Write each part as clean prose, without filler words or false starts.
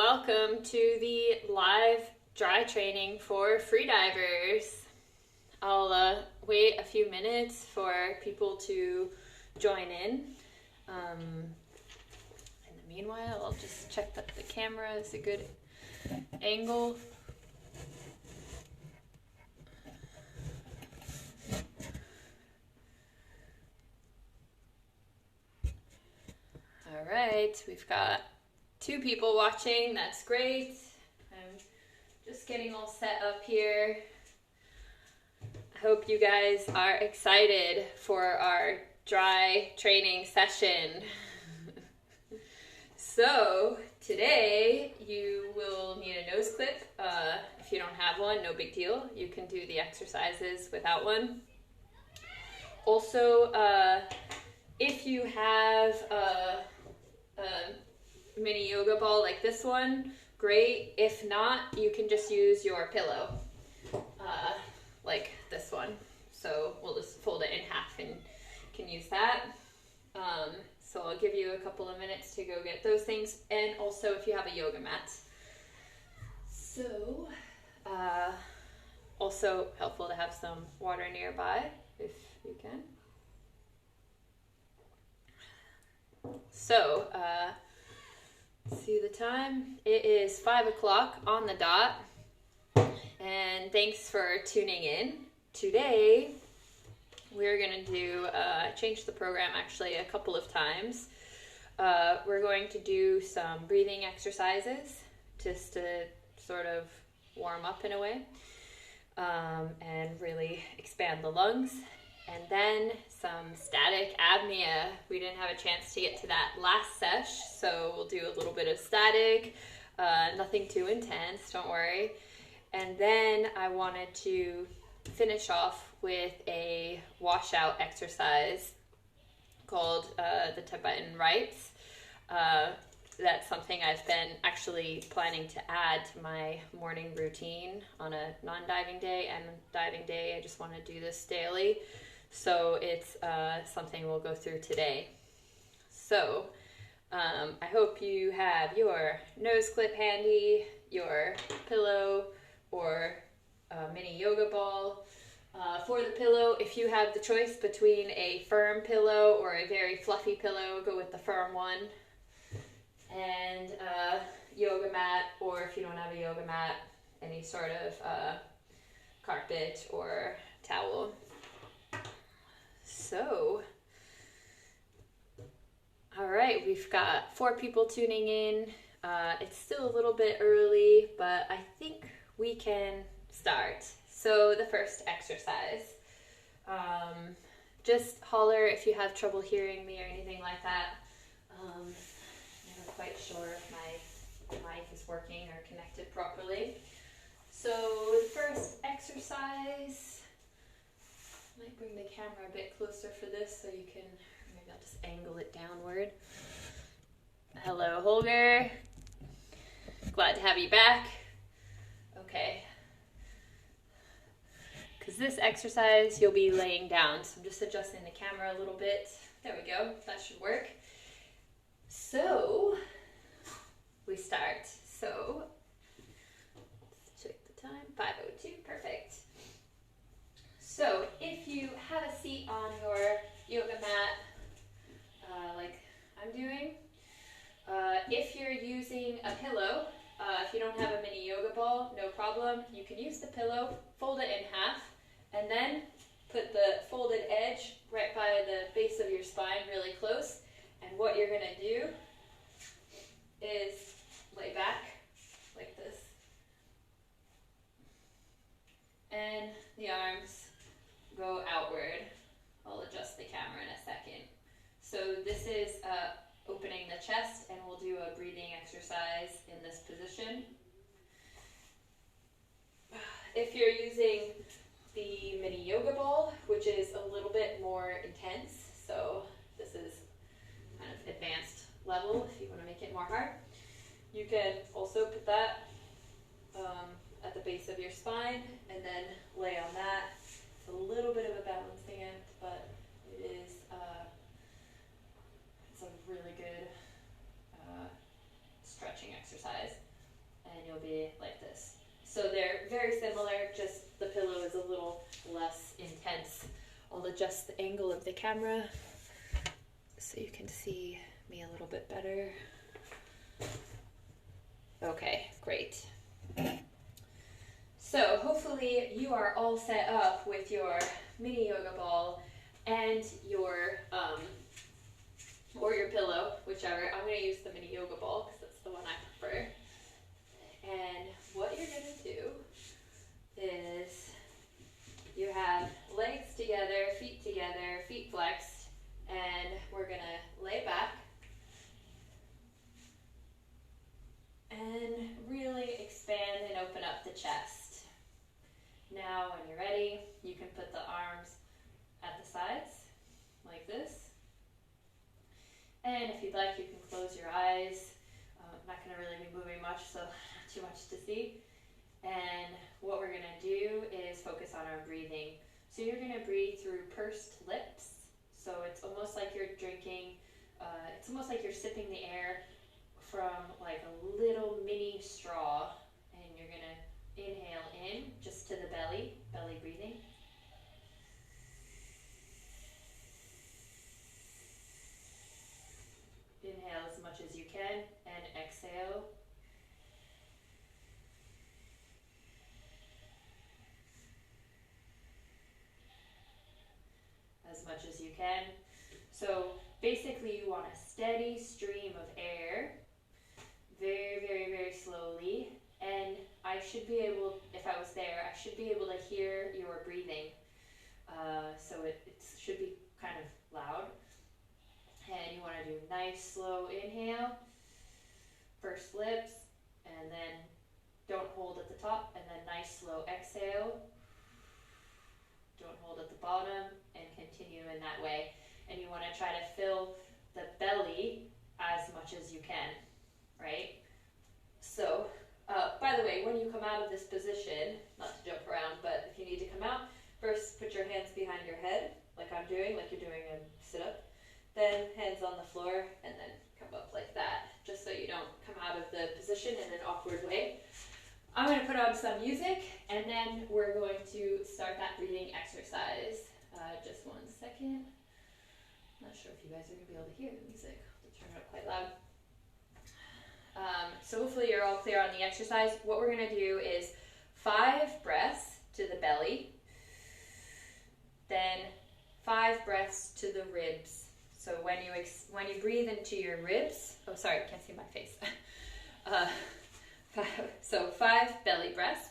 welcome to the live dry training for freedivers. I'll wait a few minutes for people to join in. In the meanwhile, I'll just check that the camera is a good angle. All right, we've got 2 people watching. That's great. I'm just getting all set up here. I hope you guys are excited for our dry training session. So today you will need a nose clip. If you don't have one, no big deal. You can do the exercises without one. Also, if you have a mini yoga ball like this one, great. If not, you can just use your pillow, like this one. So we'll just fold it in half and can use that. So I'll give you a couple of minutes to go get those things, and also if you have a yoga mat. So, also helpful to have some water nearby if you can. So, see the time. It is 5 o'clock on the dot, and thanks for tuning in. Today, we're going to do, change the program actually a couple of times. We're going to do some breathing exercises just to sort of warm up in a way, and really expand the lungs. And then some static apnea. We didn't have a chance to get to that last sesh, so we'll do a little bit of static, nothing too intense, don't worry. And then I wanted to finish off with a washout exercise called the Tibetan rites. That's something I've been actually planning to add to my morning routine on a non-diving day and diving day. I just want to do this daily. So it's something we'll go through today. So I hope you have your nose clip handy, your pillow, or a mini yoga ball. For the pillow, if you have the choice between a firm pillow or a very fluffy pillow, go with the firm one. And yoga mat, or if you don't have a yoga mat, any sort of carpet or towel. So, all right, we've got 4 people tuning in. It's still a little bit early, but I think we can start. So the first exercise, just holler if you have trouble hearing me or anything like that. I'm not quite sure if my mic is working or connected properly. So the first exercise, I might bring the camera a bit closer for this so you can, maybe I'll just angle it downward. Hello, Holger. Glad to have you back. Okay. Because this exercise, you'll be laying down. So I'm just adjusting the camera a little bit. There we go. That should work. So, we start. So, let's check the time. 5:02. Perfect. So, if you have a seat on your yoga mat, like I'm doing, if you're using a pillow, if you don't have a mini yoga ball, no problem. You can use the pillow, fold it in half, and then put the folded edge right by the base of your spine really close. And what you're going to do is lay back like this. And the arms go outward. I'll adjust the camera in a second. So this is opening the chest, and we'll do a breathing exercise in this position. If you're using the mini yoga ball, which is a little bit more intense, so this is kind of advanced level if you want to make it more hard, you can also put that at the base of your spine and then lay on that. It's a little bit of a balancing act, but it is it's a really good stretching exercise. I'll adjust the angle of the camera so you can see me a little bit better. Okay, great. So hopefully you are all set up with your mini yoga ball and your or your pillow, whichever. I'm going to use the mini yoga ball because that's the one I prefer. And what you're going to do is you have legs together, feet flexed, and we're going to lay back and really expand and open up the chest. Now when you're ready, you can put the arms at the sides like this. And if you'd like, you can close your eyes. I'm not going to really be moving much, so not too much to see. And what we're going to do is focus on our breathing. So you're going to breathe through pursed lips. So it's almost like you're drinking, it's almost like you're sipping the air from like a little mini straw. And you're going to inhale in just to the belly breathing. Inhale as much as you can and exhale. As much as you can. So basically you want a steady stream of air, very, very, very slowly. And I should be able, if I was there, I should be able to hear your breathing. So it should be kind of loud. And you want to do nice slow inhale, first lips, and then don't hold at the top, and then nice slow exhale. Don't hold at the bottom, and continue in that way. And you want to try to fill the belly as much as you can, right? So, by the way, when you come out of this position, not to jump around, but if you need to come out, first put your hands behind your head, like I'm doing, like you're doing a sit-up. Then hands on the floor, and then come up like that, just so you don't come out of the position in an awkward way. I'm going to put on some music, and then we're going to start that breathing exercise. Just 1 second. Not sure if you guys are going to be able to hear the music. I'll turn it up quite loud. So hopefully you're all clear on the exercise. What we're going to do is 5 breaths to the belly, then 5 breaths to the ribs. So when you breathe into your ribs, oh sorry, can't see my face. So 5 belly breaths,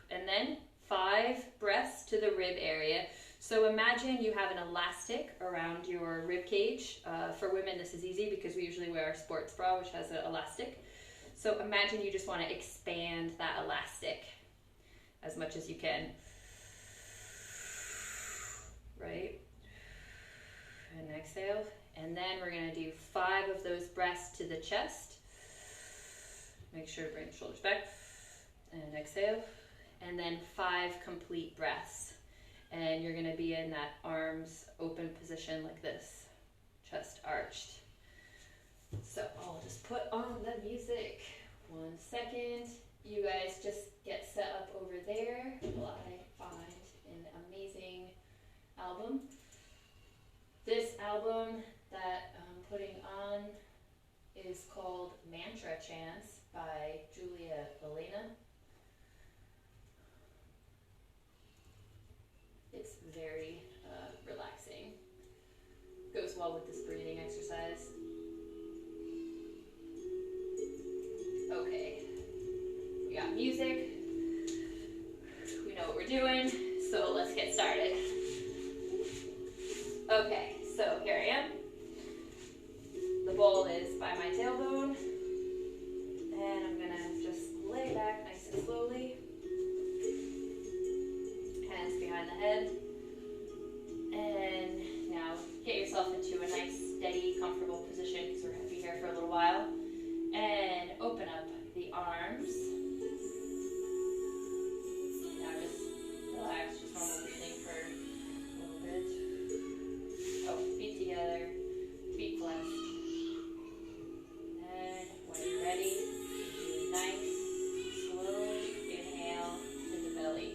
and then 5 breaths to the rib area. So imagine you have an elastic around your rib cage. For women, this is easy because we usually wear our sports bra, which has an elastic. So imagine you just want to expand that elastic as much as you can, right? And exhale. And then we're going to do 5 of those breaths to the chest. Make sure to bring the shoulders back. And exhale. And then 5 complete breaths. And you're going to be in that arms open position like this. Chest arched. So I'll just put on the music. 1 second. You guys just get set up over there while I find an amazing album. This album that I'm putting on is called Mantra Chants by Julia Elena. It's very relaxing. Goes well with this breathing exercise. Okay, we got music. We know what we're doing, so let's get started. Okay, so here I am. The ball is by my tailbone, and I'm gonna just lay back nice and slowly. Hands behind the head. And now get yourself into a nice, steady, comfortable position because we're gonna be here for a little while. And open up the arms. Now just relax, just normal breathing for a little bit. Oh, feet together, feet flexed. And when you're ready, do a nice, slow inhale to the belly.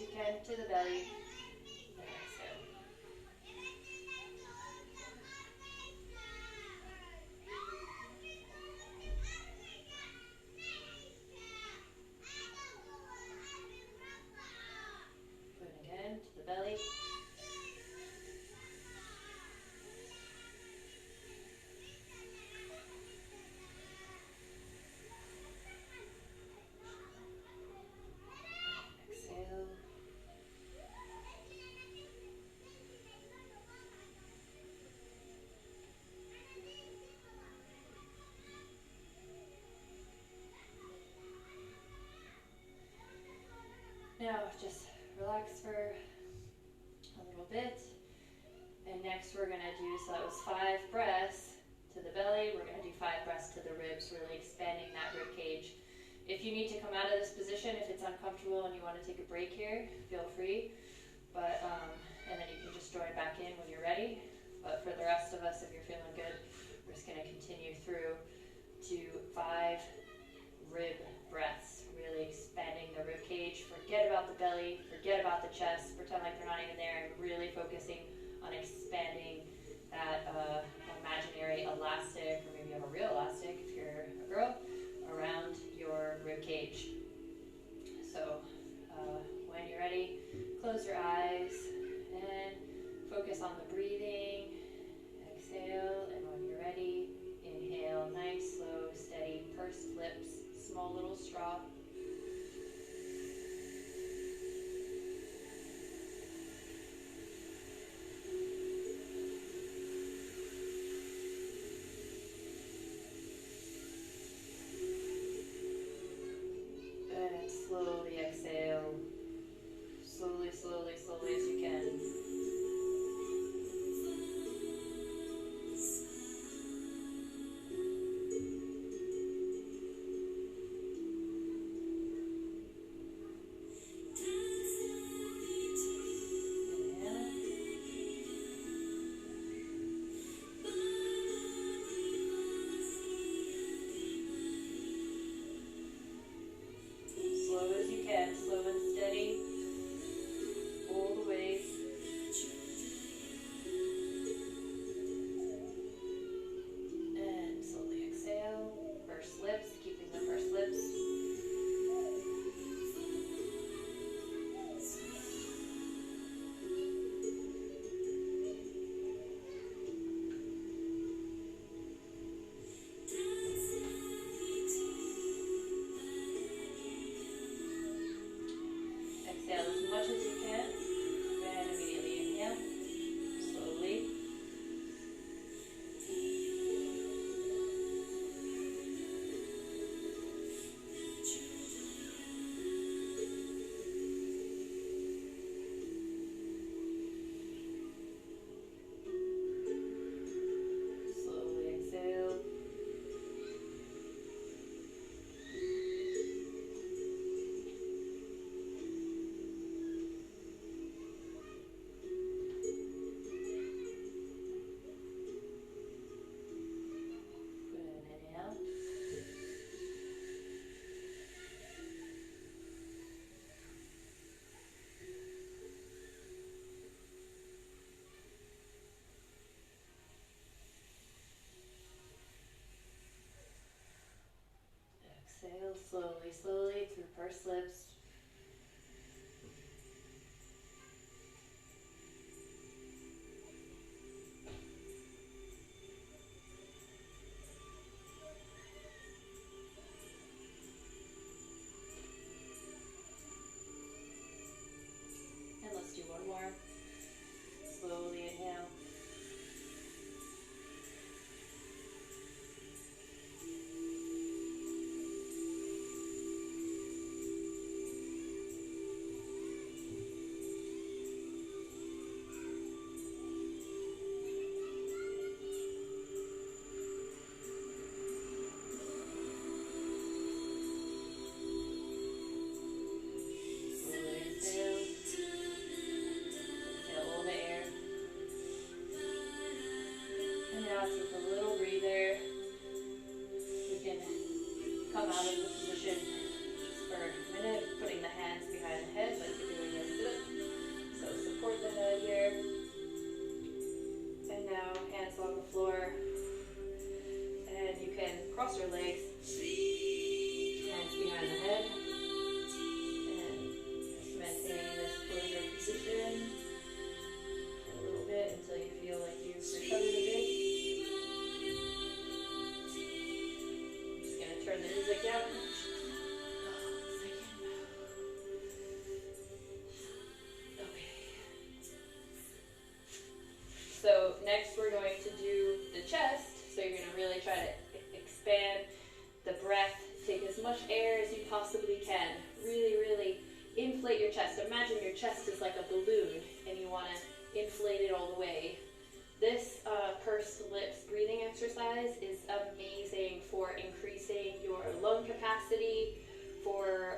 you can to the belly. And exhale. Good, again to the belly. Exhale. Now just relax for a little bit. And next we're going to do, so that was 5 breaths to the belly. We're going to do 5 breaths to the ribs, really expanding that rib cage. If you need to come out of this position, if it's uncomfortable and you want to take a break here, feel free. But and then you can just join back in when you're ready. But for the rest of us, if you're feeling good, we're just going to continue through to 5 rib breaths, really expanding the rib cage. Forget about the belly, forget about the chest, pretend like they're not even there, and really focusing on expanding that imaginary elastic, or maybe you have a real elastic if you're a girl, around your rib cage. So when you're ready, close your eyes and focus on the breathing. Exhale, and when you're ready, inhale, nice, slow, steady, pursed lips, small little straw. And slowly exhale, slowly, slowly, slowly as you can. Slow and steady, all the way. And slowly exhale, pursed lips, keeping the pursed lips. Exhale as much as you can, and immediately inhale, slowly. Slowly exhale. Exhale slowly, slowly through pursed lips. And let's do one more. Slowly inhale. Take a little breather. We can come out of the position just for a minute, putting the hands behind the head like you're doing in next we're going to do the chest. So you're going to really try to expand the breath. Take as much air as you possibly can. Really, really inflate your chest. Imagine your chest is like a balloon and you want to inflate it all the way. This pursed lips breathing exercise is amazing for increasing your lung capacity, for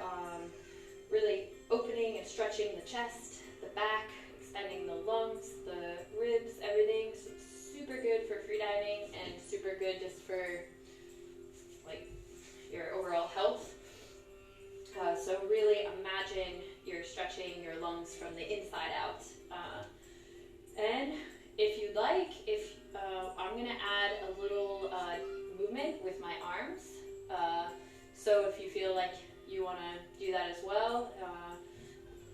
really opening and stretching the chest, the back, expanding the lungs, the ribs, everything. So super good for freediving and super good just for like your overall health. So really imagine you're stretching your lungs from the inside out. And if you'd like, I'm going to add a little movement with my arms. So if you feel like you want to do that as well,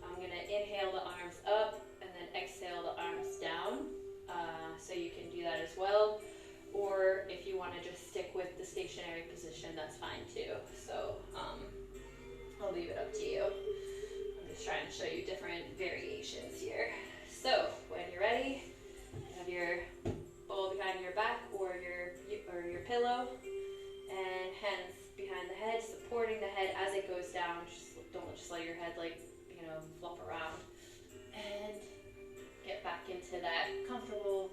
I'm going to inhale the arms up and then exhale the arms down. So you can do that as well. Or if you want to just stick with the stationary position, that's fine too. So I'll leave it up to you. I'm just trying to show you different variations here. So when you're ready, you have your bowl behind your back or your pillow, and hands behind the head, supporting the head as it goes down. Don't just let your head flop around, and get back into that comfortable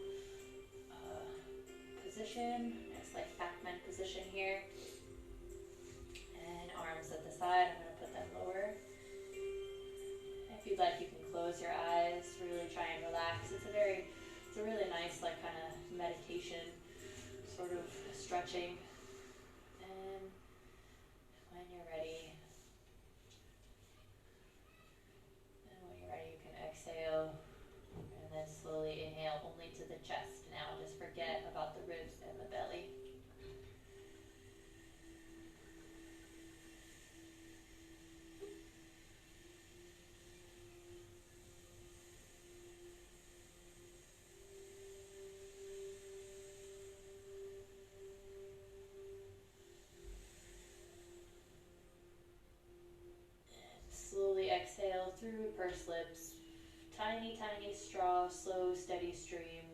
position. Nice like backman position here. And arms at the side. I'm going to put them lower. If you'd like, you can close your eyes. Really try and relax. It's a really nice like kind of meditation sort of stretching. And when you're ready, you can exhale and then slowly inhale only to the chest. Now just forget about the ribs and the belly. Slowly exhale through pursed lips. Tiny, tiny straw, slow, steady stream.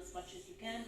As much as you can.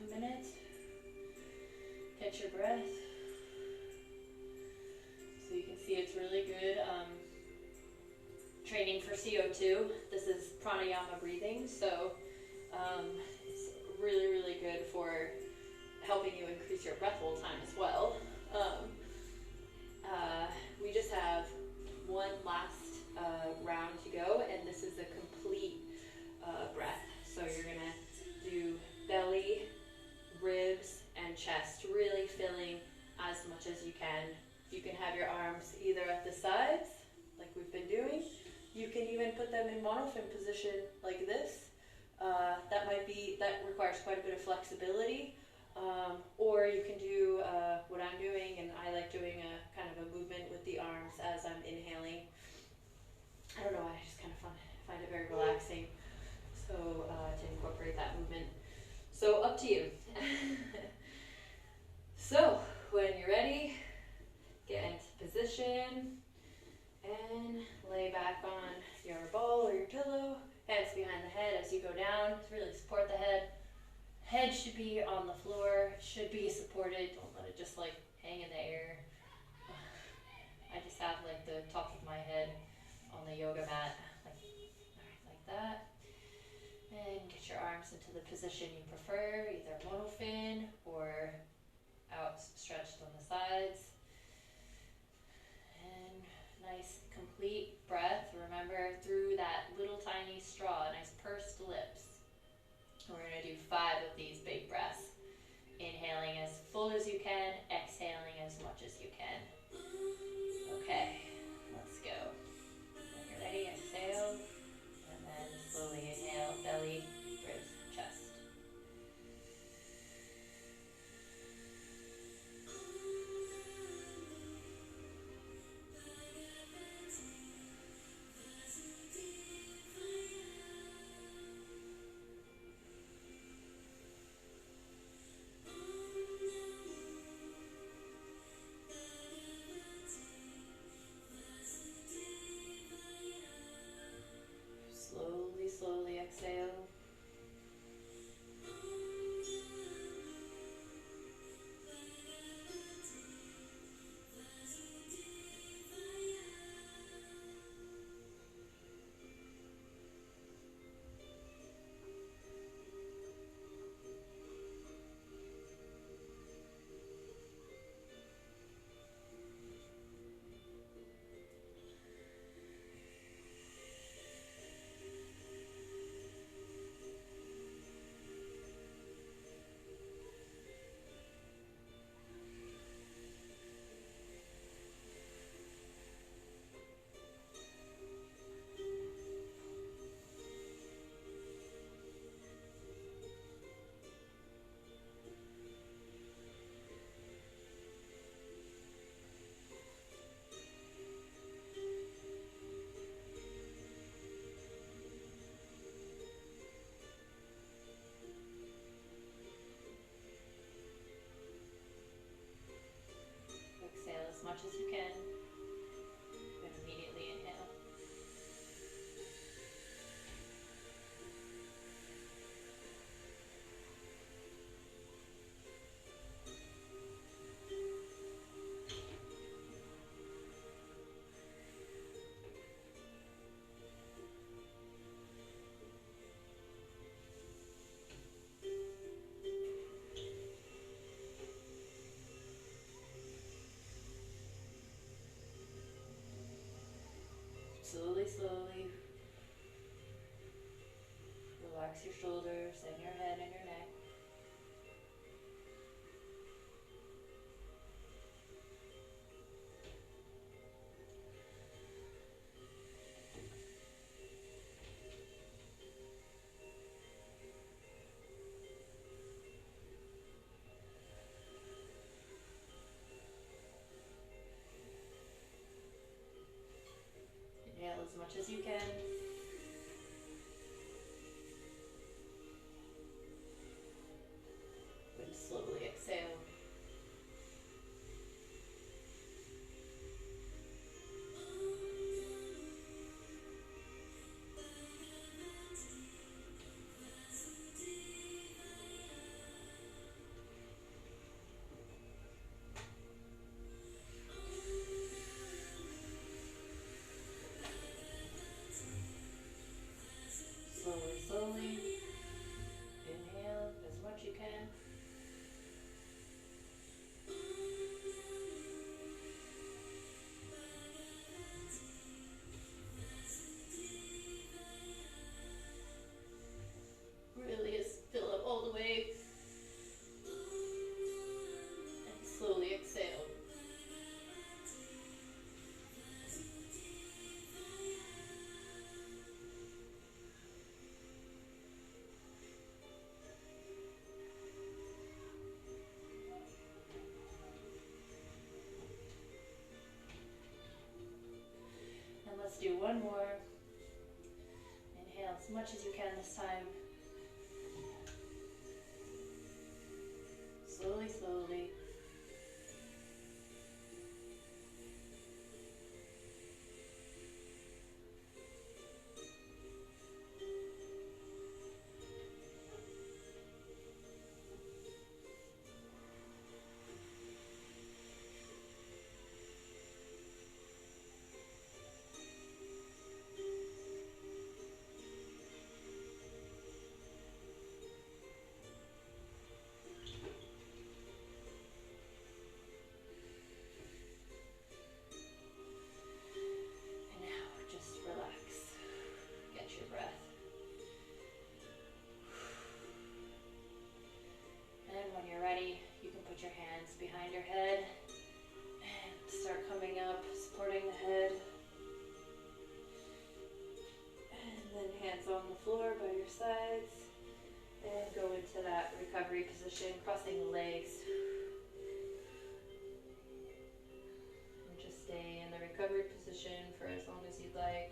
a minute. Catch your breath. So you can see it's really good training for CO2. This is pranayama breathing, so it's really, really good for helping you increase your breath hold time as well. We just have one last round to go, and this is a complete breath. So you're gonna do belly, ribs, and chest, really filling as much as you can. You can have your arms either at the sides, like we've been doing. You can even put them in monofin position like this. That requires quite a bit of flexibility. Or you can do what I'm doing, and I like doing a kind of a movement with the arms as I'm inhaling. I don't know, I just kind of find it very relaxing. So to incorporate that movement. So up to you. So when you're ready, get into position and lay back on your ball or your pillow. Hands behind the head as you go down to really support the head. Head should be on the floor, should be supported. Don't let it just like hang in the air. I just have like the top of my head on the yoga mat, like that. And get your arms into the position you prefer, either monofin or outstretched on the sides. And nice complete breath. Remember, through that little tiny straw, nice pursed lips. We're going to do 5 of these big breaths. Inhaling as full as you can, exhaling as much as you can. Okay, let's go. When you're ready, exhale. And then slowly inhale, belly, ribs, chest. Slowly exhale. As much as you can, and immediately inhale. Slowly, relax your shoulders and your head and your neck. Inhale as much as you can. And slowly exhale. as much as you can this time. Slowly, slowly. Your hands behind your head and start coming up, supporting the head. And then hands on the floor by your sides. And go into that recovery position, crossing the legs. And just stay in the recovery position for as long as you'd like.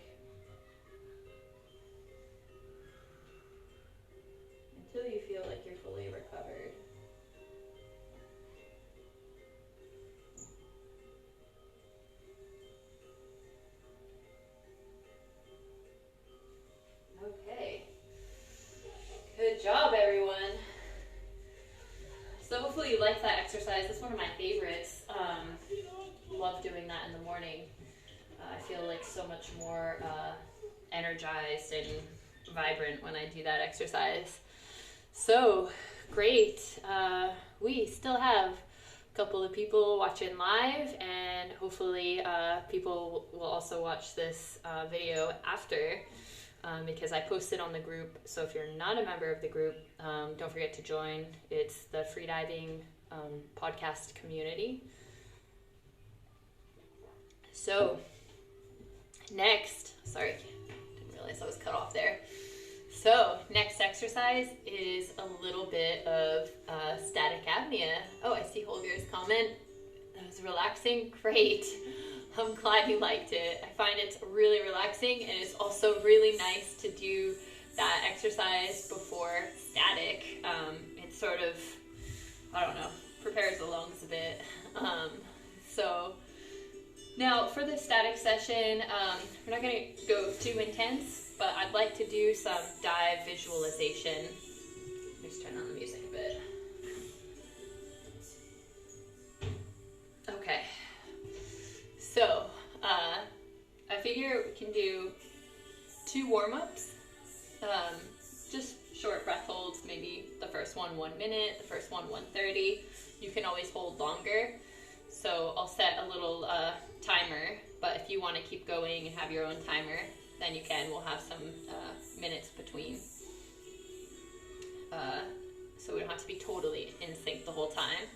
Until you feel like you're fully recovered. Good job, everyone. So hopefully you liked that exercise. It's one of my favorites. Love doing that in the morning. I feel like so much more energized and vibrant when I do that exercise. So great. We still have a couple of people watching live, and hopefully people will also watch this video after. Because I posted on the group, so if you're not a member of the group, don't forget to join. It's the Freediving podcast community. So, next, sorry, didn't realize I was cut off there. So, next exercise is a little bit of static apnea. Oh, I see Holger's comment. That was relaxing. Great. I'm glad you liked it. I find it's really relaxing, and it's also really nice to do that exercise before static. It sort of, I don't know, prepares the lungs a bit. So now for the static session, we're not going to go too intense, but I'd like to do some dive visualization. Let's turn on the music a bit. Okay. So, I figure we can do 2 warm-ups, just short breath holds, maybe the first one 1 minute, the first one 1:30. You can always hold longer, so I'll set a little timer, but if you want to keep going and have your own timer, then you can. We'll have some minutes between, so we don't have to be totally in sync the whole time.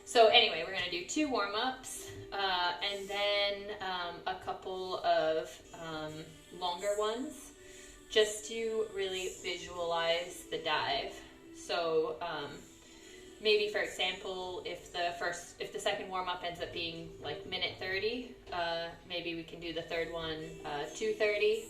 So anyway, we're going to do 2 warm-ups, and then a couple of longer ones, just to really visualize the dive. So maybe, for example, if the second warm-up ends up being like minute 30, maybe we can do the third one 2:30.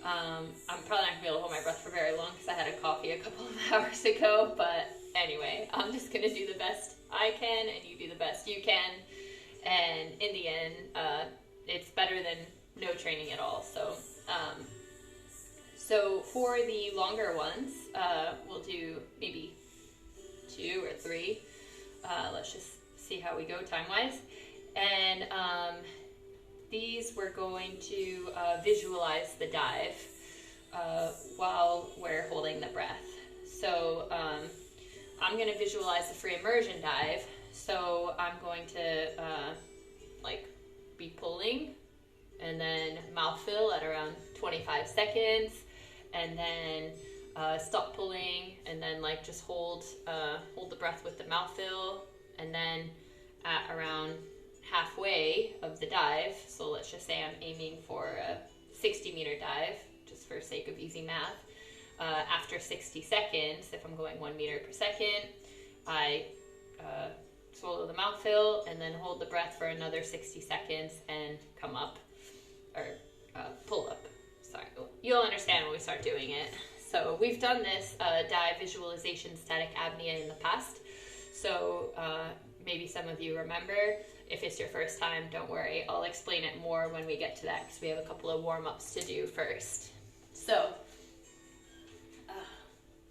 I'm probably not going to be able to hold my breath for very long because I had a coffee a couple of hours ago, but anyway, I'm just going to do the best I can, and you do the best you can, and in the end, it's better than no training at all. So for the longer ones, we'll do maybe 2 or 3. Let's just see how we go time-wise. And these we're going to visualize the dive while we're holding the breath. So I'm going to visualize the free immersion dive. So I'm going to be pulling, and then mouth fill at around 25 seconds, and then stop pulling, and then just hold the breath with the mouth fill, and then at around halfway of the dive, so let's just say I'm aiming for a 60-meter dive, just for sake of easy math. After 60 seconds, if I'm going 1 meter per second, I swallow the mouth fill and then hold the breath for another 60 seconds and come up, or pull up. sorry, you'll understand when we start doing it. So we've done this dive visualization static apnea in the past. So maybe some of you remember. If it's your first time, don't worry. I'll explain it more when we get to that because we have a couple of warm-ups to do first. So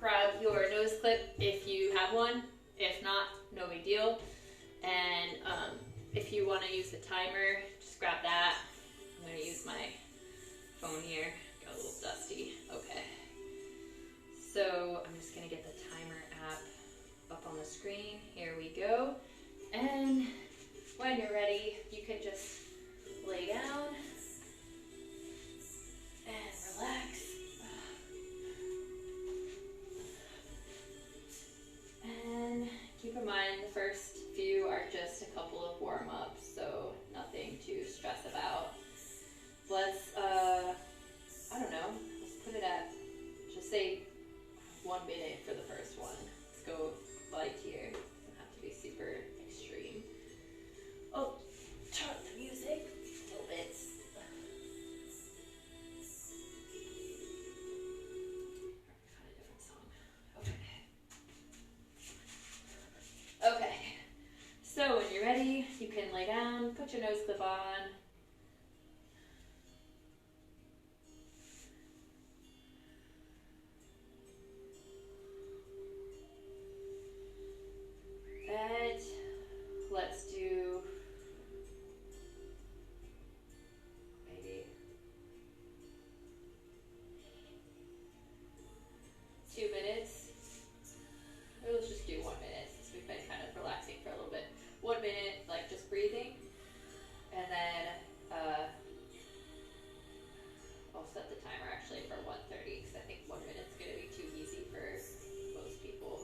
grab your nose clip if you have one. If not, no big deal. And if you want to use the timer, just grab that. I'm going to use my phone here. Got a little dusty. Okay. So I'm just going to get the timer app up on the screen. Here we go. And when you're ready, you can just lay down and relax. And keep in mind the first few are just a couple of warm-ups, so nothing to stress about. Let's, I don't know, let's put it at, just say 1 minute for the first one. Let's go light here. Doesn't have to be super extreme. Oh, turn up the music a little bit. Find a different song. Okay. Okay. So when you're ready, you can lay down, put your nose clip on. And let's do maybe 2 minutes. Or let's just do 1 minute since we've been kind of relaxing for a little bit. 1 minute, like just breathing. And then I'll set the timer actually for 1:30 because I think 1 minute's going to be too easy for most people.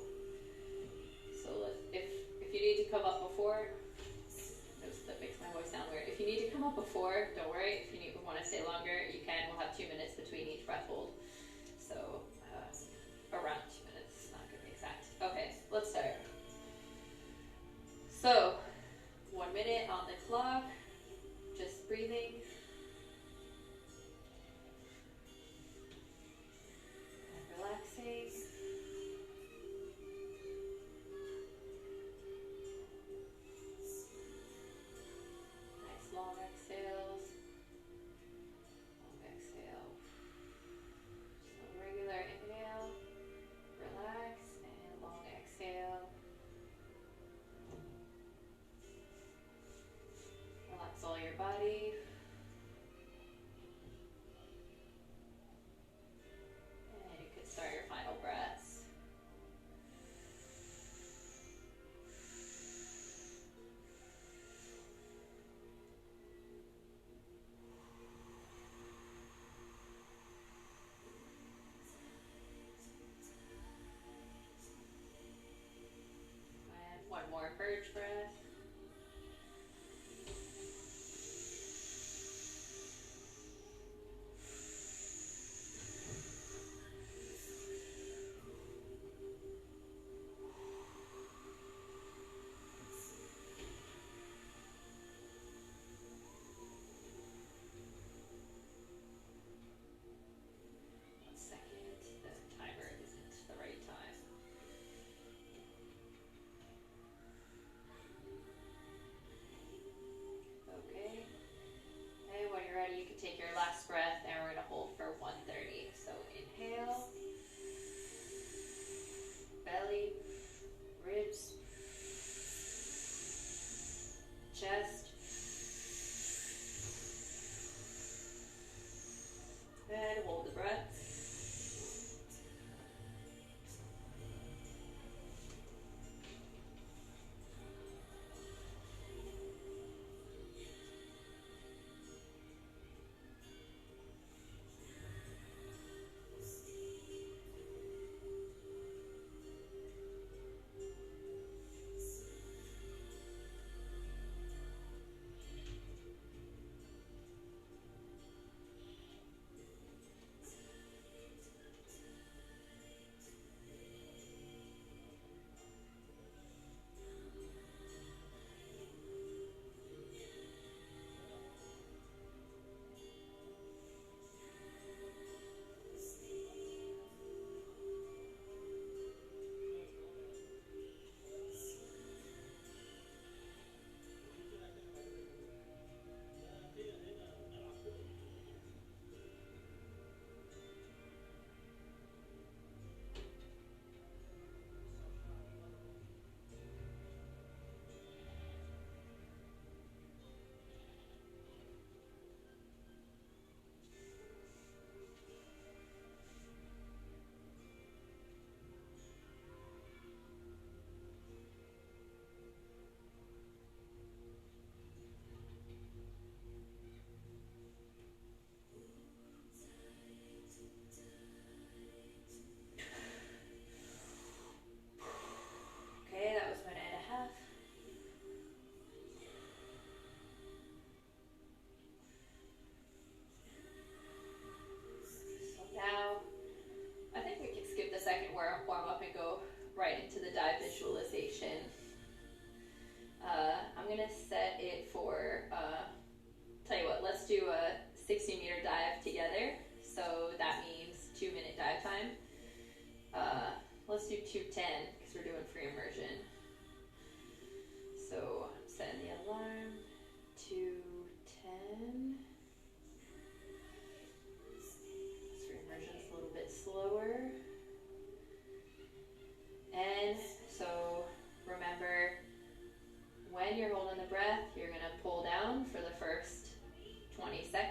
So if you need to come up before, notice that makes my voice sound weird. If you need to come up before, don't worry. If you want to stay longer, you can. We'll have 2 minutes between each breath hold. So around 2 minutes, not going to be exact. Okay, let's start. So 1 minute on the clock, just breathing. And relaxing. Nice long exhales. Long exhale. So regular inhale, relax, and long exhale. Relax all your body. And you could start your final breaths. And one more purge breath.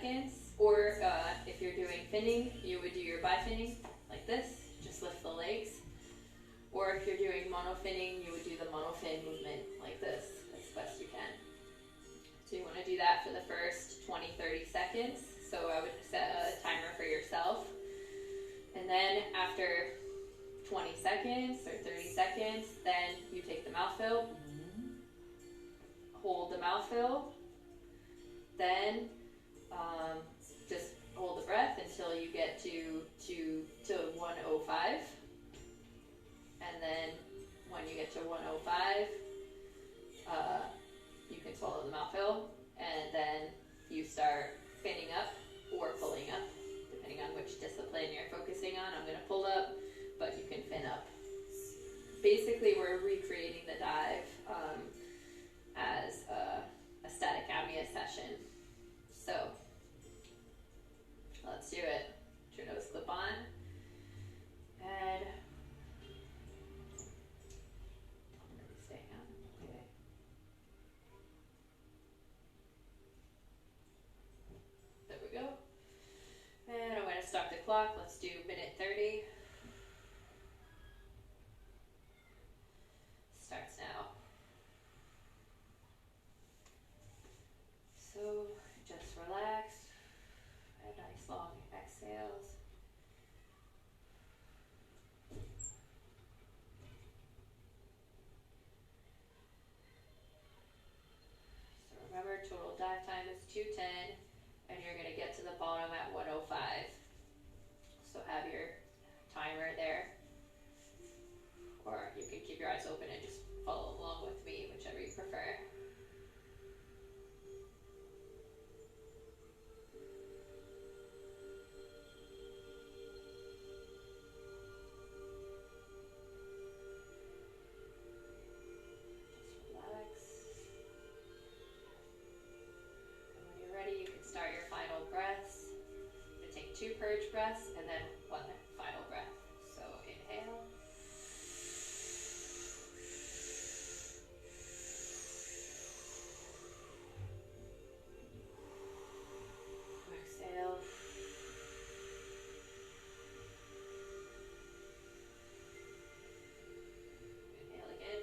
seconds. Or if you're doing finning, you would do your bifinning like this, just lift the legs. Or if you're doing monofinning, you would do the monofin movement like this as best you can. So you want to do that for the first 20-30 seconds. So I would set a timer for yourself. And then after 20 seconds or 30 seconds, then you take the mouth fill, hold the mouth fill, then just hold the breath until you get to 105. And then when you get to 105, you can swallow the mouth fill, and then you start finning up or pulling up, depending on which discipline you're focusing on. I'm going to pull up, but you can fin up. Basically, we're recreating the dive as a static apnea session. So let's do it. Put your nose clip on, and staying on. Okay. There we go. And I'm going to stop the clock. Let's do minute 30. Starts now. So just relax. And nice long exhales. So remember, total dive time is 210, and you're going to get to the bottom at 105. So have your timer there, or you can keep your eyes open and just follow along with me, whichever you prefer. Just relax. And when you're ready, you can start your final breaths. You take 2 purge breaths and then 1 final breath. So inhale. Exhale. Inhale again.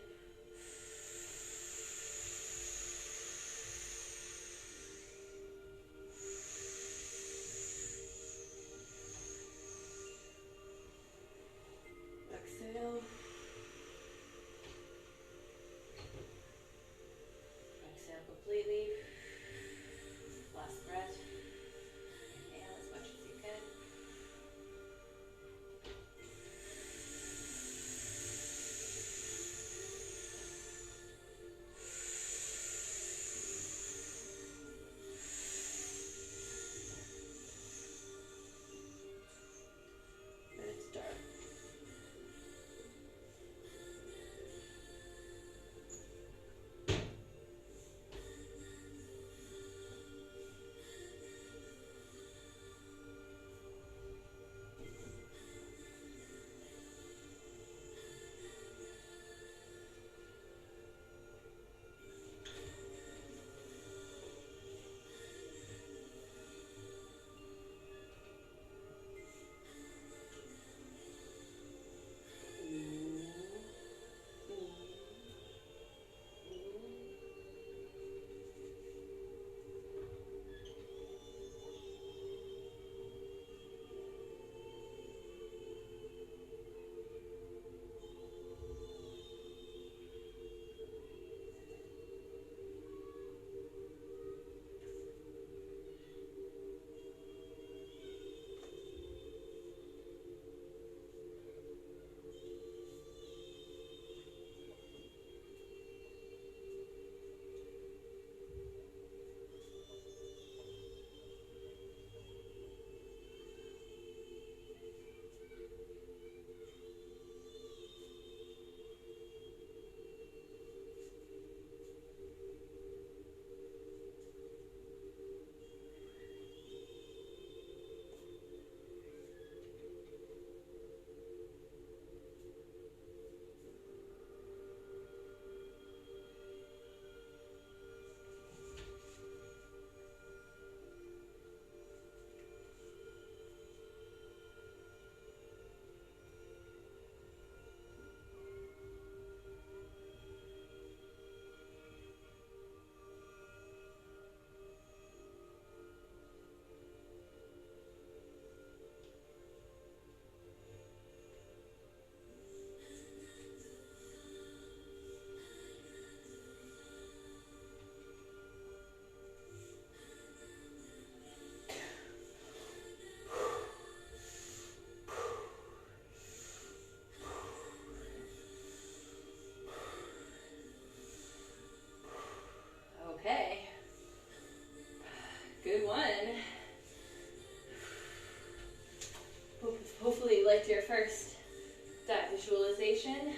visualization.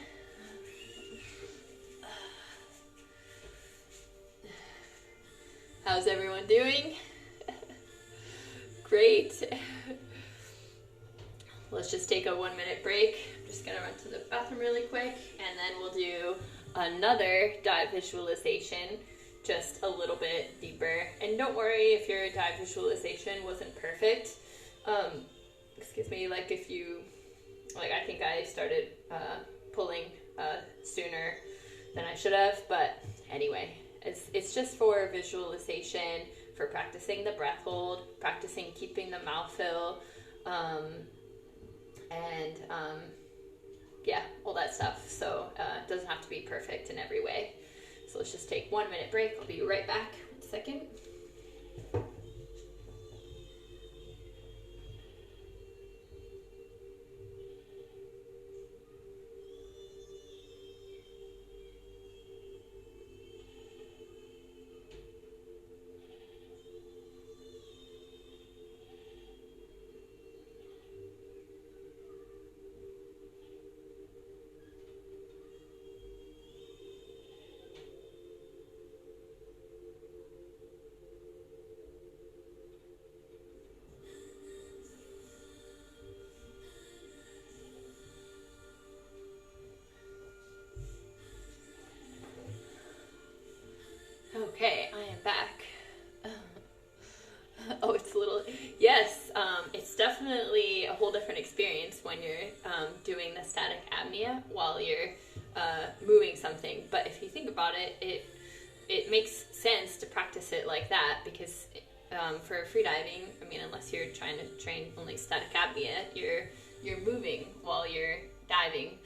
How's everyone doing? Great. Let's just take a 1 minute break. I'm just gonna run to the bathroom really quick, and then we'll do another dive visualization, just a little bit deeper. And don't worry if your dive visualization wasn't perfect. Excuse me, like if you, like I think I started pulling sooner than I should have, but anyway, it's just for visualization, for practicing the breath hold, practicing keeping the mouth fill, and yeah, all that stuff. So it doesn't have to be perfect in every way. So let's just take 1 minute break. I'll be right back. 1 second. Okay, I am back. Oh, it's a little, yes, it's definitely a whole different experience when you're doing the static apnea while you're moving something. But if you think about it, it makes sense to practice it like that, because for freediving, I mean, unless you're trying to train only static apnea, you're moving while you're diving.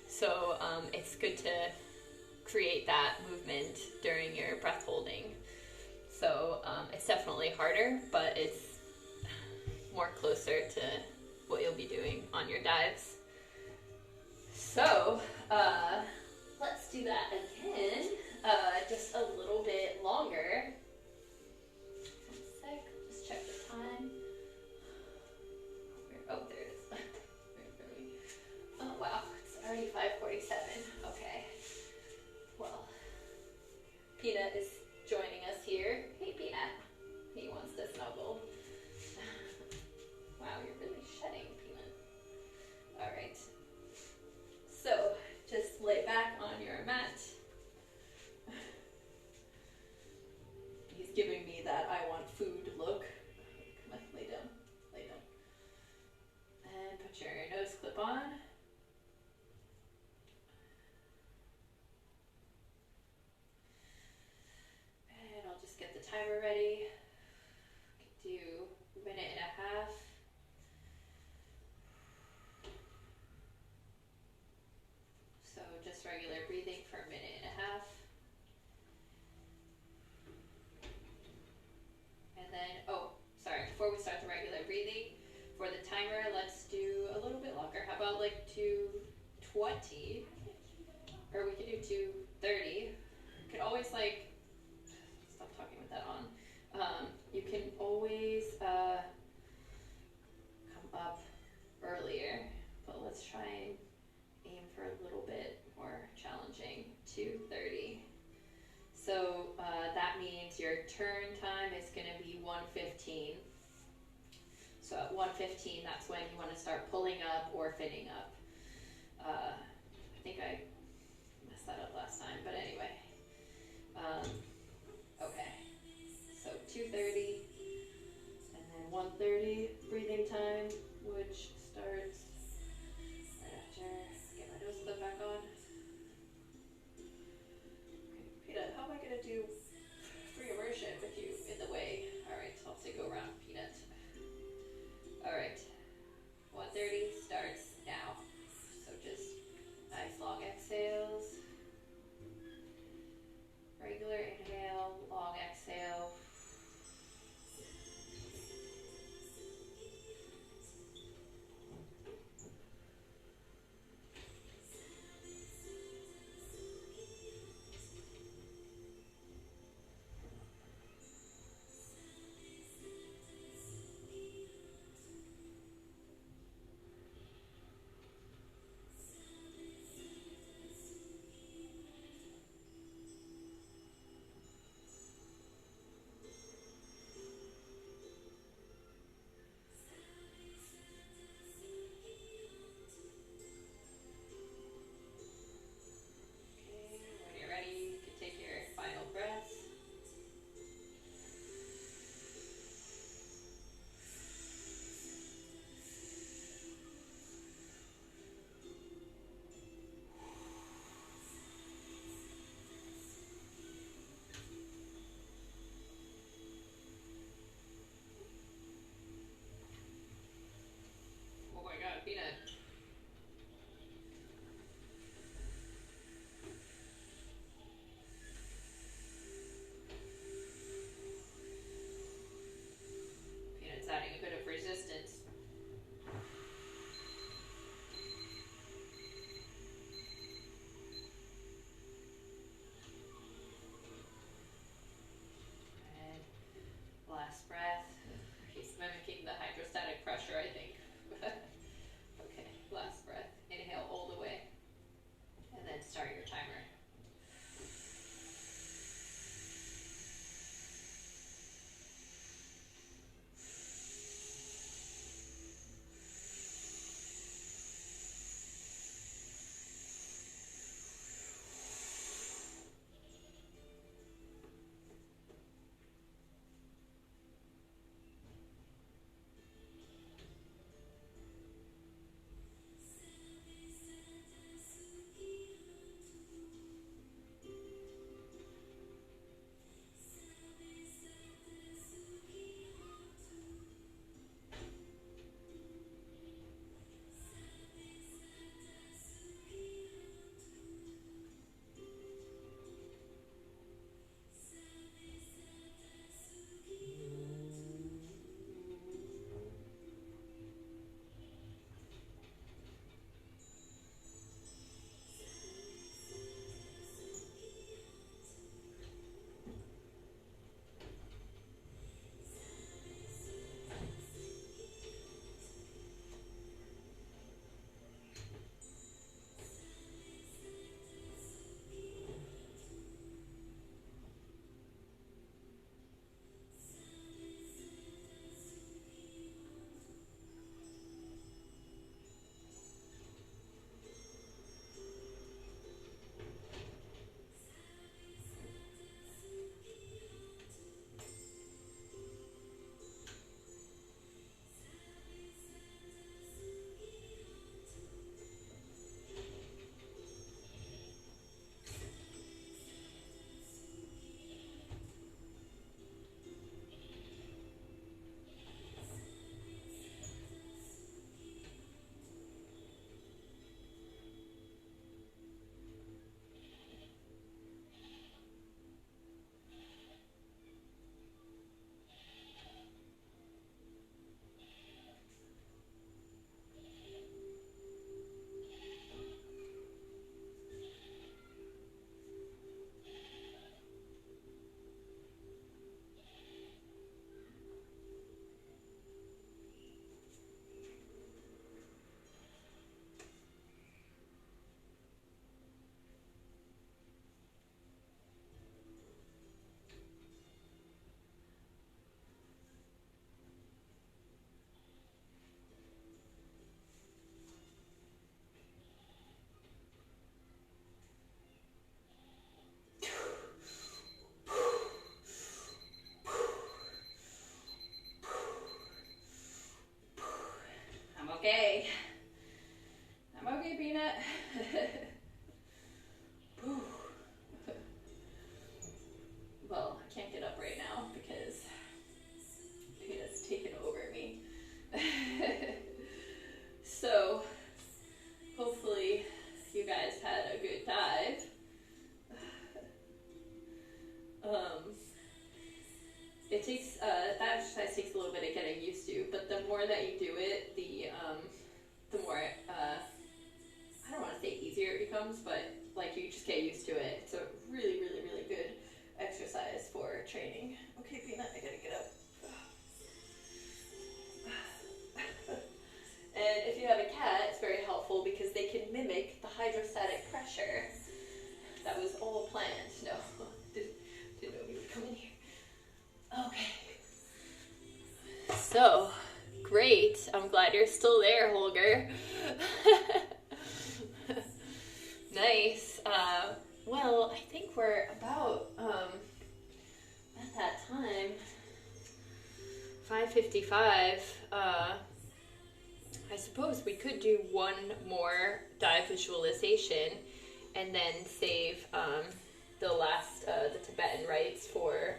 So it's good to create that movement during your breath holding. So it's definitely harder, but it's more closer to what you'll be doing on your dives. So let's do that again, just a little bit longer. 1 sec, just check the time. Oh, there it is. Oh wow, it's already 5:47. Okay. Well, Peanut is joining us here. Hey, Peanut. He wants to snuggle. Wow, you're really shedding, Peanut. All right. So, just lay back on your mat. He's giving me that I want food look. Come on, lay down. Lay down. And put your nose clip on. Get the timer ready. Do 1.5 minutes. So just regular breathing for 1.5 minutes. And then, oh, sorry, before we start the regular breathing, for the timer, let's do a little bit longer. How about like 2:20? Or we could do 2:30. You could always like, stop talking with that on. You can always come up earlier, but let's try and aim for a little bit more challenging, 2:30. So that means your turn time is going to be 1:15. So at 1:15, that's when you want to start pulling up or finning up. I think I messed that up last time, but anyway. Okay, so 2:30 and then 1:30 breathing time, which starts right after. Get my nose clip back on. Okay, Peanut, how am I going to do free immersion with you in the way? All right, so I'll have to go around Peanut. All right, 1:30 starts now. So just nice long exhales. Regular inhale, long exhale. Okay. I'm okay, Peanut. Well, I can't get up right now because Peanut's taken over me. So, hopefully you guys had a good dive. That exercise takes a little bit of getting used to, but the more that you do it, the more, I don't want to say easier it becomes, but like you just get used to it. It's a really, really, really good exercise for training. Okay, Peanut, I gotta get up. And if you have a cat, it's very helpful because they can mimic the hydrostatic pressure. That was all planned. No, didn't know we would come in here. Okay. So, great. I'm glad you're still there, Holger. Nice. Well, I think we're about at that time, 5:55. I suppose we could do one more dive visualization and then save the last, the Tibetan rites for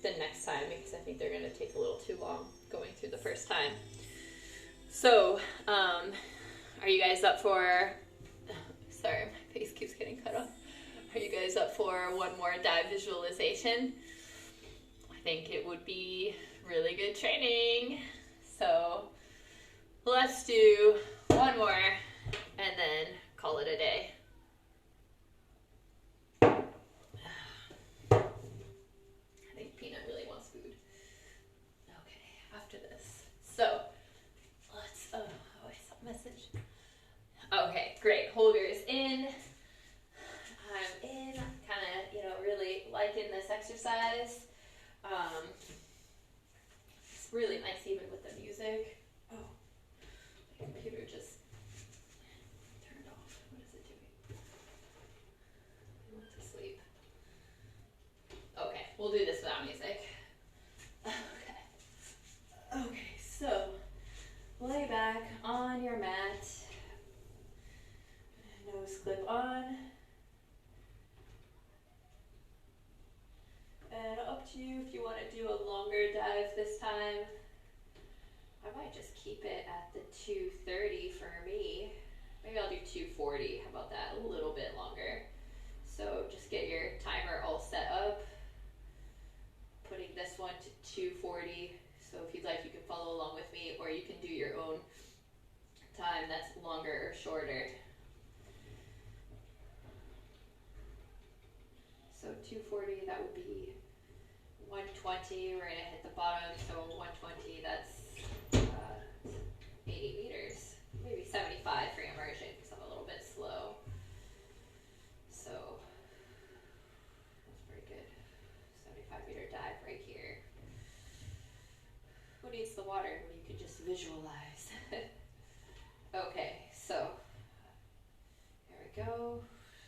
the next time, because I think they're going to take a little too long going through the first time. So, are you guys up for, sorry, my face keeps getting cut off. Are you guys up for one more dive visualization? I think it would be really good training. So, let's do one more and then call it a day. I think Peanut really wants food. Okay, after this. So, let's, oh, I saw a message. Okay, great. Holger's in. I'm in. I'm kind of, really liking this exercise. It's really nice even with the music. Oh, my computer just turned off. What is it doing? I went to sleep. Okay, we'll do this without music. Okay, so lay back on your mat. Nose clip on. And up to you if you want to do a longer dive this time. I might just keep it at the 2:30 for me. Maybe I'll do 2:40. How about that? A little bit longer. So just get your timer all set up. Putting this one to 2:40. So if you'd like, you can follow along with me, or you can do your own time that's longer or shorter. So 2:40, that would be 120. We're going to hit the bottom, so 120, that's 80 meters. Maybe 75 for immersion, because I'm a little bit slow. So that's pretty good. 75-meter dive right here. Who needs the water when you can just visualize? Okay, so there we go.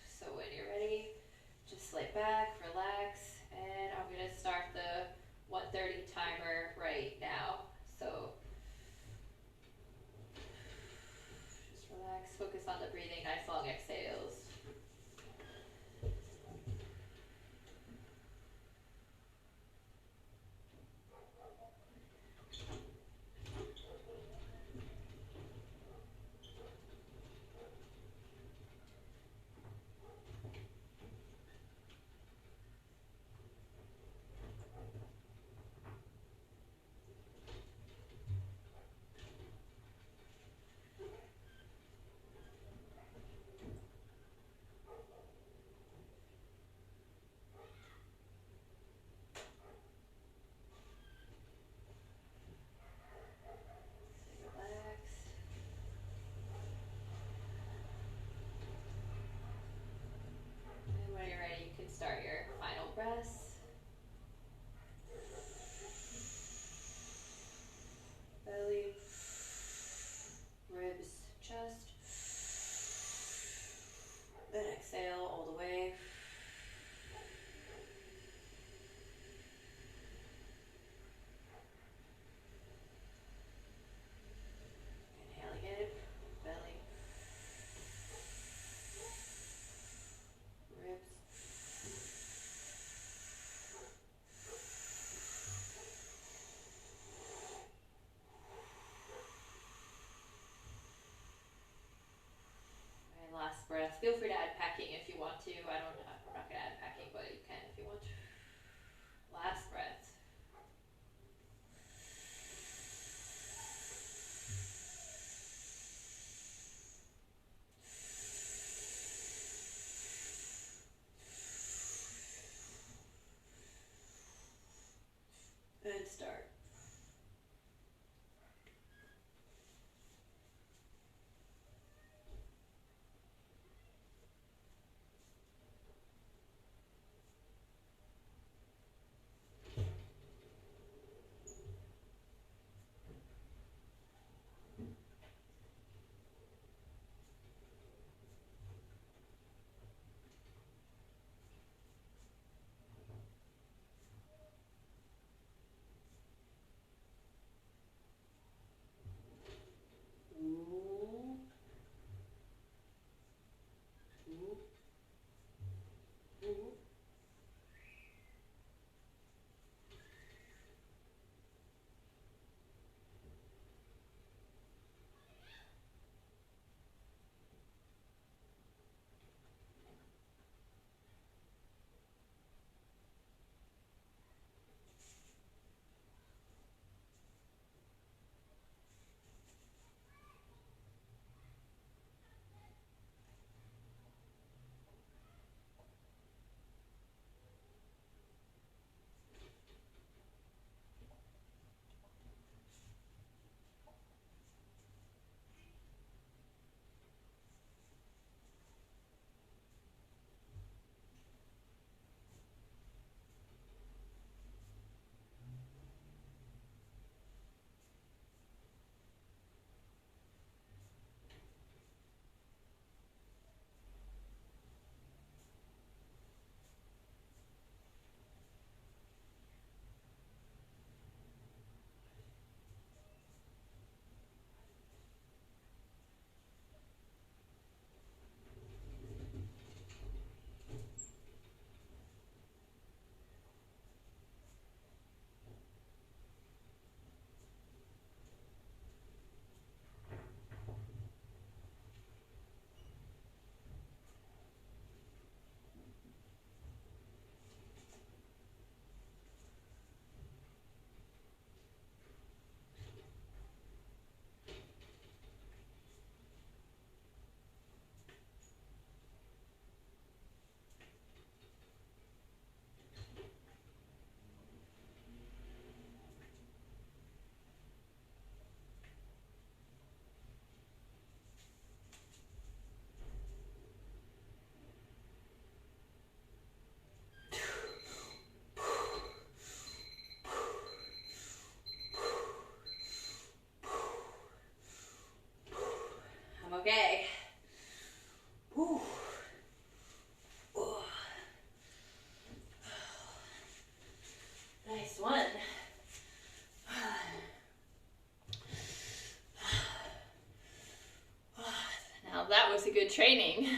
So when you're ready, just lay back, relax, and I'm going to start the 1:30 timer right now. So just relax, focus on the breathing, nice long exhales. Feel free to add packing if you want to. I'm not going to add packing, but you can if you want to. Last breath. Good start. Okay. Whew. Oh. Nice one. Now that was a good training.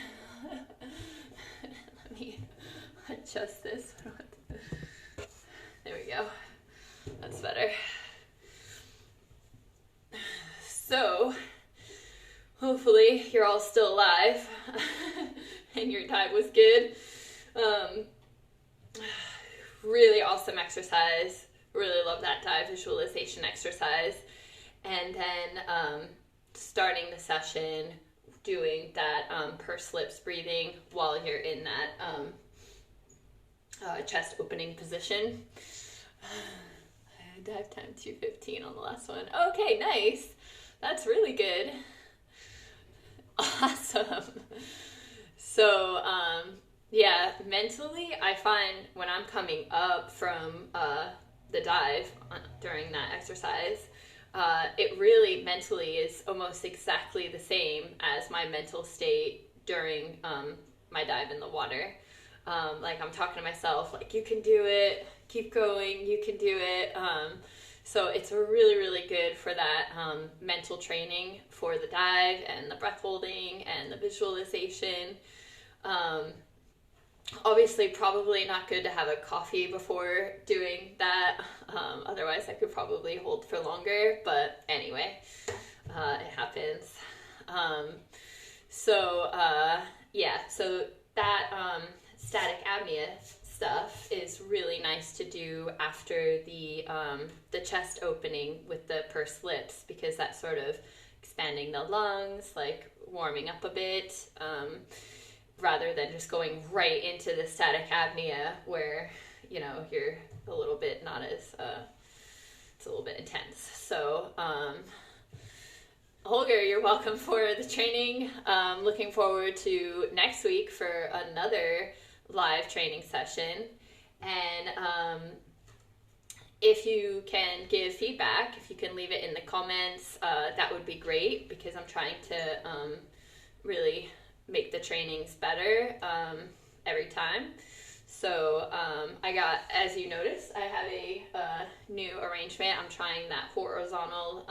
Let me adjust this. There we go. That's better. So, hopefully you're all still alive and your dive was good. Really awesome exercise. Really love that dive visualization exercise. And then starting the session doing that pursed lips breathing while you're in that chest opening position. Dive time 2:15 on the last one. Okay, nice. That's really good. Awesome. So, yeah, mentally, I find when I'm coming up from the dive during that exercise, it really mentally is almost exactly the same as my mental state during my dive in the water. Like I'm talking to myself, like, you can do it, keep going, you can do it. So it's really, really good for that mental training for the dive and the breath holding and the visualization. Obviously, probably not good to have a coffee before doing that. Otherwise, I could probably hold for longer. But anyway, it happens. yeah, so that static apnea stuff is really nice to do after the chest opening with the pursed lips, because that's sort of expanding the lungs, like warming up a bit, rather than just going right into the static apnea where, you know, you're a little bit not as, it's a little bit intense. So, Holger, you're welcome for the training. Looking forward to next week for another live training session. And if you can give feedback, if you can leave it in the comments, that would be great, because I'm trying to really make the trainings better every time. So I got, as you notice, I have a new arrangement. I'm trying that horizontal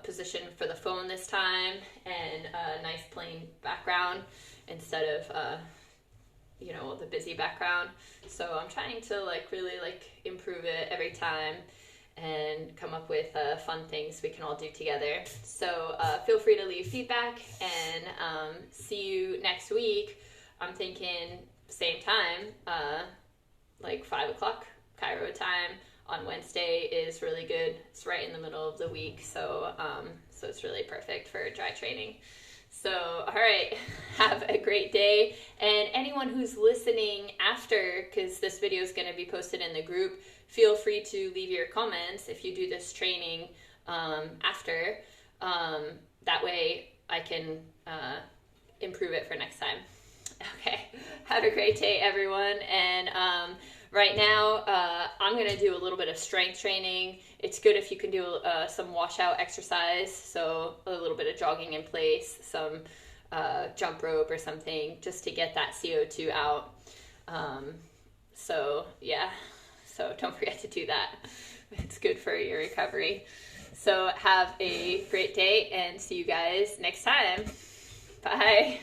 position for the phone this time, and a nice plain background instead of you know, the busy background. So I'm trying to like really like improve it every time and come up with fun things we can all do together. So feel free to leave feedback, and see you next week. I'm thinking same time, like 5 o'clock Cairo time on Wednesday is really good. It's right in the middle of the week, so so it's really perfect for dry training. So, all right, have a great day. And anyone who's listening after, because this video is going to be posted in the group, feel free to leave your comments if you do this training after. That way I can improve it for next time. Okay, have a great day, everyone. And right now, I'm going to do a little bit of strength training. It's good if you can do some washout exercise, so a little bit of jogging in place, some jump rope or something, just to get that CO2 out. So yeah, so don't forget to do that. It's good for your recovery. So have a great day, and see you guys next time. Bye.